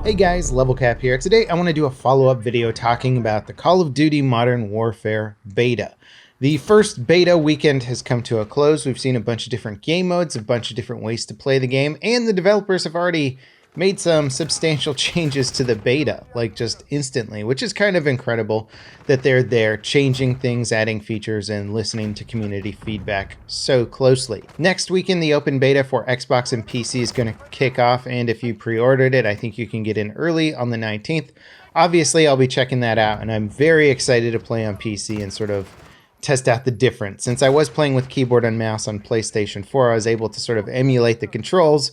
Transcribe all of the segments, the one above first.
Hey guys, Level Cap here. Today I want to do a follow-up video talking about the Call of Duty Modern Warfare beta. The first beta weekend has come to a close. We've seen a bunch of different game modes, a bunch of different ways to play the game, and the developers have already made some substantial changes to the beta, like just instantly, which is kind of incredible that they're there changing things, adding features, and listening to community feedback so closely. Next weekend, the open beta for Xbox and PC is going to kick off, and if you pre-ordered it, I think you can get in early on the 19th. Obviously, I'll be checking that out, and I'm very excited to play on PC and sort of test out the difference. Since I was playing with keyboard and mouse on PlayStation 4, I was able to sort of emulate the controls,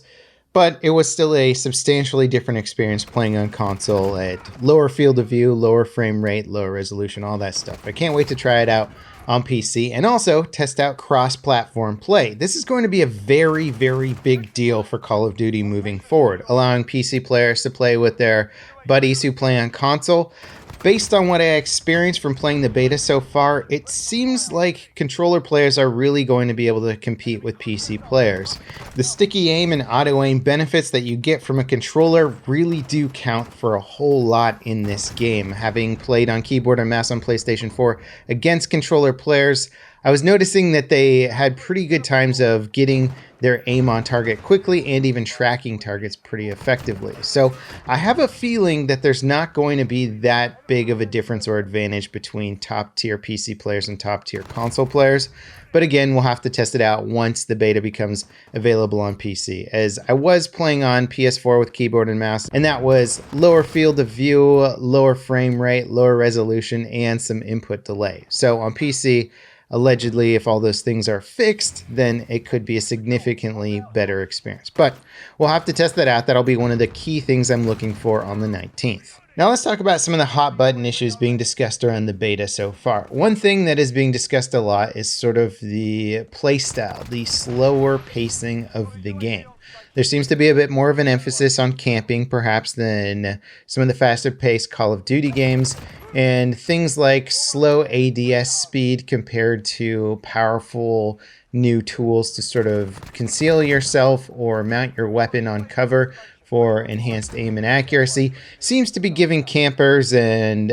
but it was still a substantially different experience playing on console at lower field of view, lower frame rate, lower resolution, all that stuff. I can't wait to try it out on PC and also test out cross-platform play. This is going to be a very, very big deal for Call of Duty moving forward, allowing PC players to play with their buddies who play on console. Based on what I experienced from playing the beta so far, it seems like controller players are really going to be able to compete with PC players. The sticky aim and auto aim benefits that you get from a controller really do count for a whole lot in this game. Having played on keyboard and mouse on PlayStation 4 against controller players, I was noticing that they had pretty good times of getting their aim on target quickly and even tracking targets pretty effectively. So I have a feeling that there's not going to be that big of a difference or advantage between top tier PC players and top tier console players. But again, we'll have to test it out once the beta becomes available on PC, as I was playing on PS4 with keyboard and mouse, and that was lower field of view, lower frame rate, lower resolution, and some input delay. So on PC, allegedly, if all those things are fixed, then it could be a significantly better experience. But we'll have to test that out. That'll be one of the key things I'm looking for on the 19th. Now let's talk about some of the hot button issues being discussed around the beta so far. One thing that is being discussed a lot is sort of the playstyle, the slower pacing of the game. There seems to be a bit more of an emphasis on camping perhaps than some of the faster paced Call of Duty games, and things like slow ADS speed compared to powerful new tools to sort of conceal yourself or mount your weapon on cover for enhanced aim and accuracy seems to be giving campers and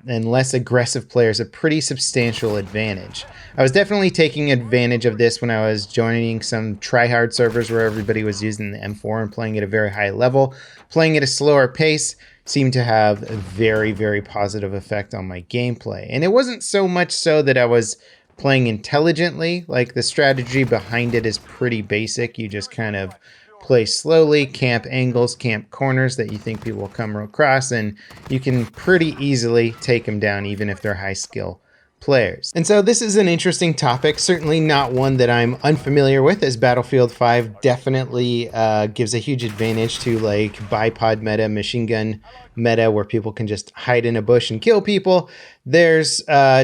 less aggressive players a pretty substantial advantage. I was definitely taking advantage of this when I was joining some tryhard servers where everybody was using the M4 and playing at a very high level. Playing at a slower pace seemed to have a very, very positive effect on my gameplay. And it wasn't so much so that I was playing intelligently. Like, the strategy behind it is pretty basic. You just kind of play slowly, camp angles, camp corners that you think people will come across, and you can pretty easily take them down even if they're high skill players. And so this is an interesting topic, certainly not one that I'm unfamiliar with, as Battlefield 5 definitely gives a huge advantage to like bipod meta, machine gun meta, where people can just hide in a bush and kill people. There's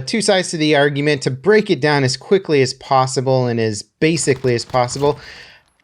two sides to the argument. To break it down as quickly as possible and as basically as possible,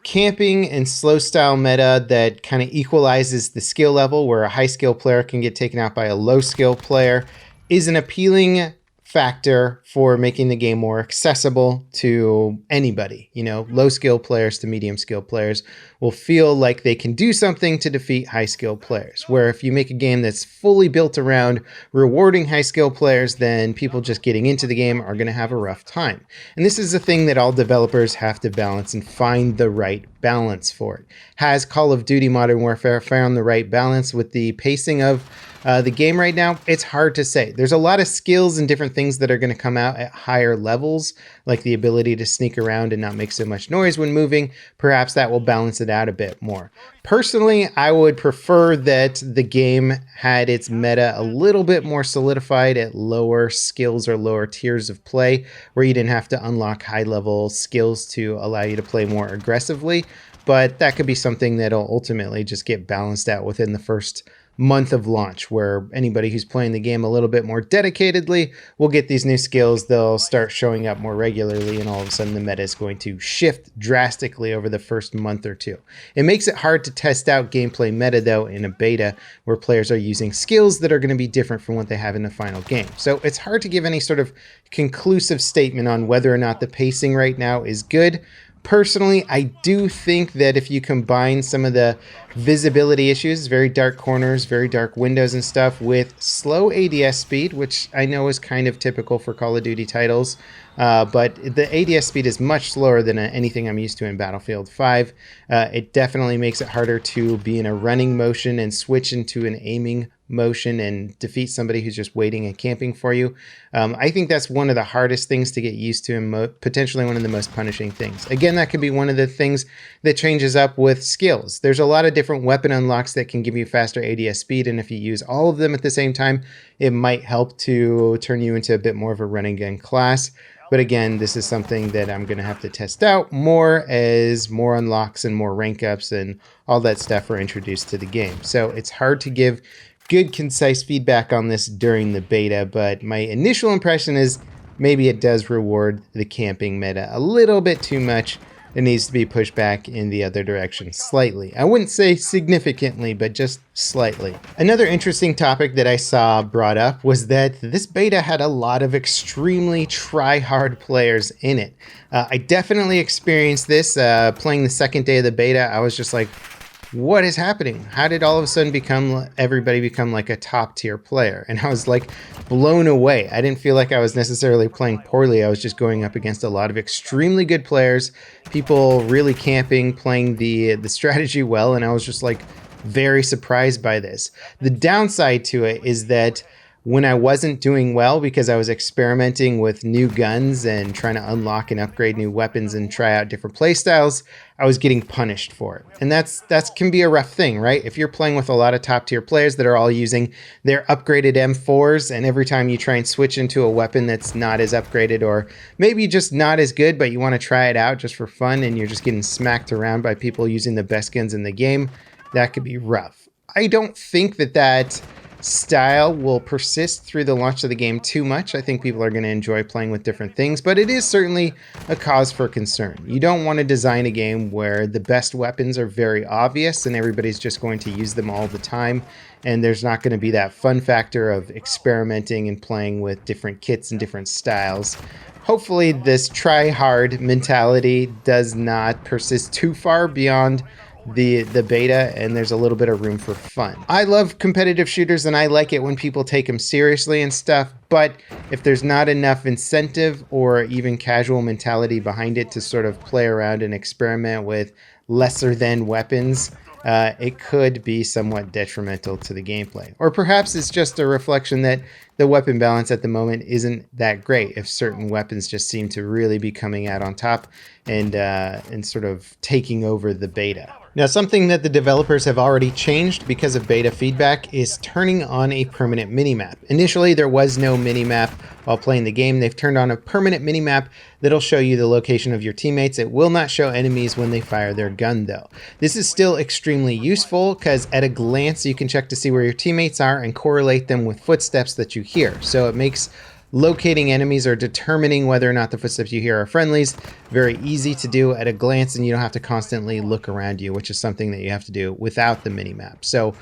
camping and slow style meta that kind of equalizes the skill level, where a high skill player can get taken out by a low skill player, is an appealing factor for making the game more accessible to anybody. You know, low skill players to medium skill players will feel like they can do something to defeat high skill players. Where if you make a game that's fully built around rewarding high skill players, then people just getting into the game are going to have a rough time. And this is a thing that all developers have to balance and find the right balance for it. Has Call of Duty Modern Warfare found the right balance with the pacing of the game right now? It's hard to say. There's a lot of skills and different things that are going to come out at higher levels, like the ability to sneak around and not make so much noise when moving. Perhaps that will balance it out a bit more. Personally, I would prefer that the game had its meta a little bit more solidified at lower skills or lower tiers of play, where you didn't have to unlock high level skills to allow you to play more aggressively. But that could be something that'll ultimately just get balanced out within the first month of launch, where anybody who's playing the game a little bit more dedicatedly will get these new skills. They'll start showing up more regularly, and all of a sudden the meta is going to shift drastically over the first month or two. It makes it hard to test out gameplay meta, though, in a beta where players are using skills that are going to be different from what they have in the final game. So it's hard to give any sort of conclusive statement on whether or not the pacing right now is good. Personally, I do think that if you combine some of the visibility issues, very dark corners, very dark windows and stuff, with slow ADS speed, which I know is kind of typical for Call of Duty titles, but the ADS speed is much slower than anything I'm used to in Battlefield 5. It definitely makes it harder to be in a running motion and switch into an aiming motion and defeat somebody who's just waiting and camping for you. I think that's one of the hardest things to get used to and potentially one of the most punishing things. Again, that could be one of the things that changes up with skills. There's a lot of different weapon unlocks that can give you faster ADS speed, and if you use all of them at the same time, it might help to turn you into a bit more of a run and gun class. But again, this is something that I'm going to have to test out more as more unlocks and more rank ups and all that stuff are introduced to the game. So it's hard to give good, concise feedback on this during the beta, but my initial impression is maybe it does reward the camping meta a little bit too much. It needs to be pushed back in the other direction slightly. I wouldn't say significantly, but just slightly. Another interesting topic that I saw brought up was that this beta had a lot of extremely try-hard players in it. I definitely experienced this playing the second day of the beta. I was just like, what is happening? How did all of a sudden everybody become like a top tier player? And I was like blown away. I didn't feel like I was necessarily playing poorly. I was just going up against a lot of extremely good players, people really camping, playing the strategy well. And I was just like very surprised by this. The downside to it is that when I wasn't doing well because I was experimenting with new guns and trying to unlock and upgrade new weapons and try out different playstyles, I was getting punished for it. And that can be a rough thing, right? If you're playing with a lot of top tier players that are all using their upgraded M4s, and every time you try and switch into a weapon that's not as upgraded or maybe just not as good, but you want to try it out just for fun and you're just getting smacked around by people using the best guns in the game, that could be rough. I don't think that style will persist through the launch of the game too much. I think people are going to enjoy playing with different things, but it is certainly a cause for concern. You don't want to design a game where the best weapons are very obvious and everybody's just going to use them all the time, and there's not going to be that fun factor of experimenting and playing with different kits and different styles. Hopefully this try-hard mentality does not persist too far beyond the beta, and there's a little bit of room for fun. I love competitive shooters and I like it when people take them seriously and stuff, but if there's not enough incentive or even casual mentality behind it to sort of play around and experiment with lesser than weapons, it could be somewhat detrimental to the gameplay. Or perhaps it's just a reflection that the weapon balance at the moment isn't that great if certain weapons just seem to really be coming out on top and sort of taking over the beta. Now, something that the developers have already changed because of beta feedback is turning on a permanent minimap. Initially, there was no minimap while playing the game. They've turned on a permanent minimap that'll show you the location of your teammates. It will not show enemies when they fire their gun, though. This is still extremely useful because at a glance, you can check to see where your teammates are and correlate them with footsteps that you hear. So it makes locating enemies or determining whether or not the footsteps you hear are friendlies very easy to do at a glance, and you don't have to constantly look around you, which is something that you have to do without the minimap. So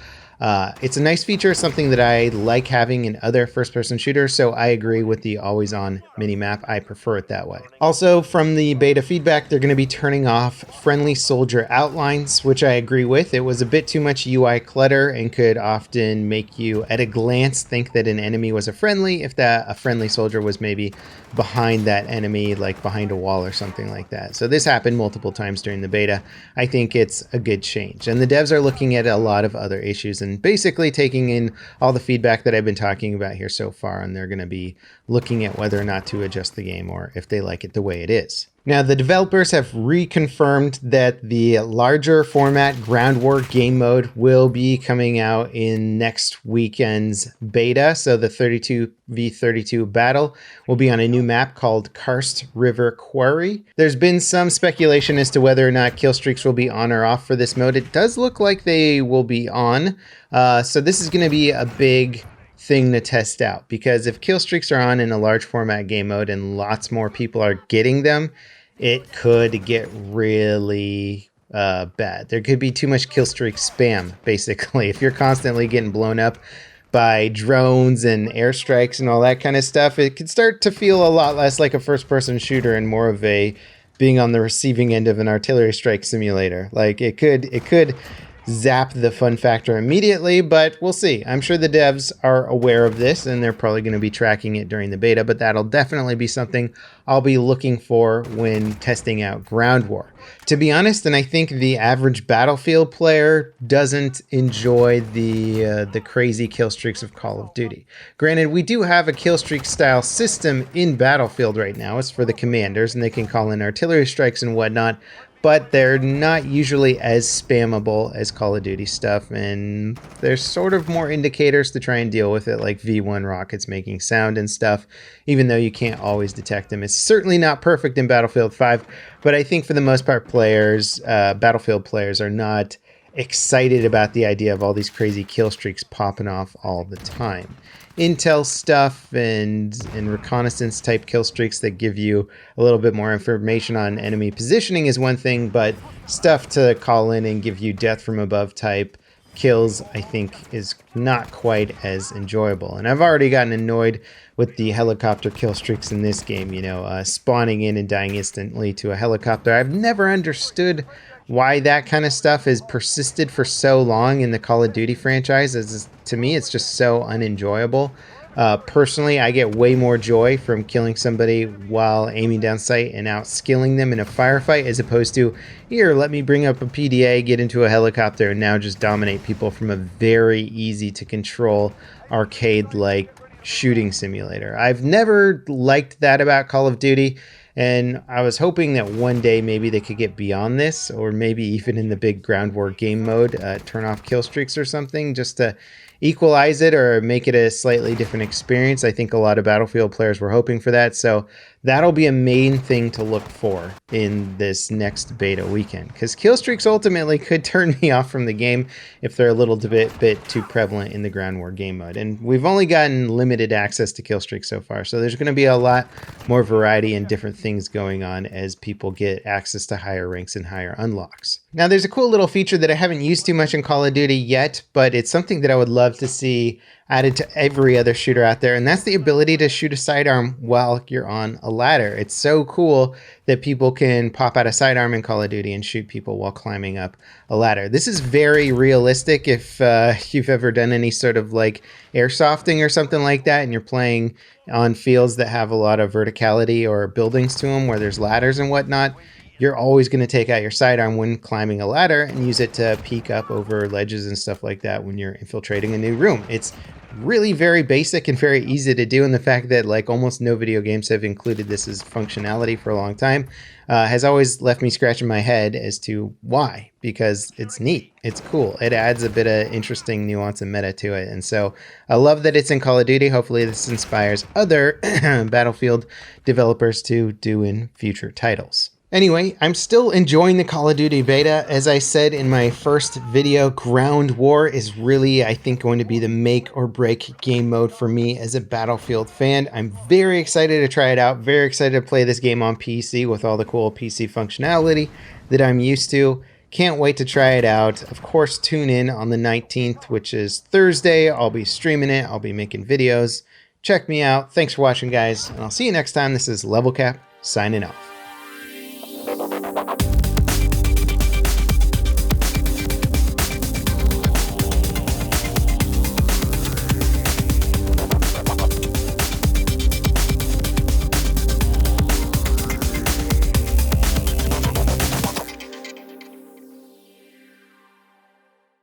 it's a nice feature, something that I like having in other first-person shooters, so I agree with the always-on minimap. I prefer it that way. Also, from the beta feedback, they're going to be turning off friendly soldier outlines, which I agree with. It was a bit too much UI clutter and could often make you, at a glance, think that an enemy was a friendly if a friendly soldier was maybe behind that enemy, like behind a wall or something like that. So this happened multiple times during the beta. I think it's a good change. And the devs are looking at a lot of other issues and basically taking in all the feedback that I've been talking about here so far, and they're going to be looking at whether or not to adjust the game or if they like it the way it is. Now, the developers have reconfirmed that the larger format Ground War game mode will be coming out in next weekend's beta. So the 32v32 battle will be on a new map called Karst River Quarry. There's been some speculation as to whether or not kill streaks will be on or off for this mode. It does look like they will be on. So this is going to be a big thing to test out, because if kill streaks are on in a large format game mode and lots more people are getting them, it could get really bad. There could be too much kill streak spam, basically. If you're constantly getting blown up by drones and airstrikes and all that kind of stuff, it could start to feel a lot less like a first-person shooter and more of a being on the receiving end of an artillery strike simulator. Like it could zap the fun factor immediately, but we'll see. I'm sure the devs are aware of this and they're probably going to be tracking it during the beta, but that'll definitely be something I'll be looking for when testing out Ground War. To be honest, and I think the average Battlefield player doesn't enjoy the crazy kill streaks of Call of Duty. Granted, we do have a kill streak style system in Battlefield right now. It's for the commanders and they can call in artillery strikes and whatnot, but they're not usually as spammable as Call of Duty stuff, and there's sort of more indicators to try and deal with it, like V1 rockets making sound and stuff, even though you can't always detect them. It's certainly not perfect in Battlefield 5, but I think for the most part players, Battlefield players are not excited about the idea of all these crazy kill streaks popping off all the time. Intel stuff and reconnaissance type kill streaks that give you a little bit more information on enemy positioning is one thing, but stuff to call in and give you death from above type kills, I think, is not quite as enjoyable. And I've already gotten annoyed with the helicopter kill streaks in this game, you know, spawning in and dying instantly to a helicopter. I've never understood why that kind of stuff has persisted for so long in the Call of Duty franchise. To me, it's just so unenjoyable. Personally, I get way more joy from killing somebody while aiming down sight and out-skilling them in a firefight, as opposed to, here, let me bring up a PDA, get into a helicopter, and now just dominate people from a very easy-to-control arcade-like shooting simulator. I've never liked that about Call of Duty, and I was hoping that one day maybe they could get beyond this, or maybe even in the big Ground War game mode, turn off kill streaks or something, just to equalize it or make it a slightly different experience. I think a lot of Battlefield players were hoping for that, so that'll be a main thing to look for in this next beta weekend, because kill streaks ultimately could turn me off from the game if they're a little bit too prevalent in the Ground War game mode. And we've only gotten limited access to kill streaks so far, so there's going to be a lot more variety and different things going on as people get access to higher ranks and higher unlocks. Now, there's a cool little feature that I haven't used too much in Call of Duty yet, but it's something that I would love to see added to every other shooter out there, and that's the ability to shoot a sidearm while you're on a ladder. It's so cool that people can pop out a sidearm in Call of Duty and shoot people while climbing up a ladder. This is very realistic if you've ever done any sort of like airsofting or something like that, and you're playing on fields that have a lot of verticality or buildings to them where there's ladders and whatnot. You're always going to take out your sidearm when climbing a ladder and use it to peek up over ledges and stuff like that when you're infiltrating a new room. It's really very basic and very easy to do, and the fact that like almost no video games have included this as functionality for a long time has always left me scratching my head as to why, because it's neat, it's cool, it adds a bit of interesting nuance and meta to it. And so I love that it's in Call of Duty. Hopefully this inspires other Battlefield developers to do in future titles. Anyway, I'm still enjoying the Call of Duty beta. As I said in my first video, Ground War is really, I think, going to be the make or break game mode for me as a Battlefield fan. I'm very excited to try it out, very excited to play this game on PC with all the cool PC functionality that I'm used to. Can't wait to try it out. Of course, tune in on the 19th, which is Thursday. I'll be streaming it. I'll be making videos. Check me out. Thanks for watching, guys, and I'll see you next time. This is Level Cap, signing off.